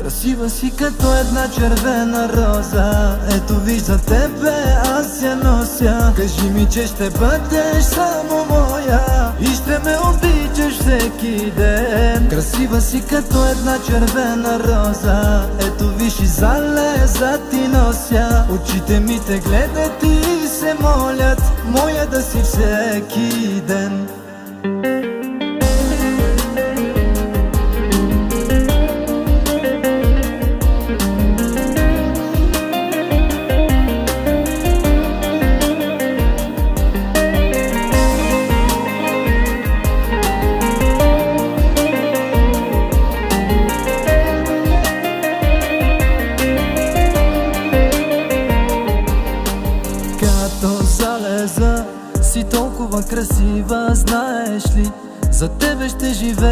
Красива си като една червена роза. Ето виж за тебе аз я нося. Кажи ми, че ще бъдеш само моя и ще ме обичаш всеки ден. Красива си като една червена роза. Ето виж и залеза ти нося. Очите ми те гледат и се молят моя да си всеки ден. Като залеза си толкова красива, знаеш ли? За тебе ще живея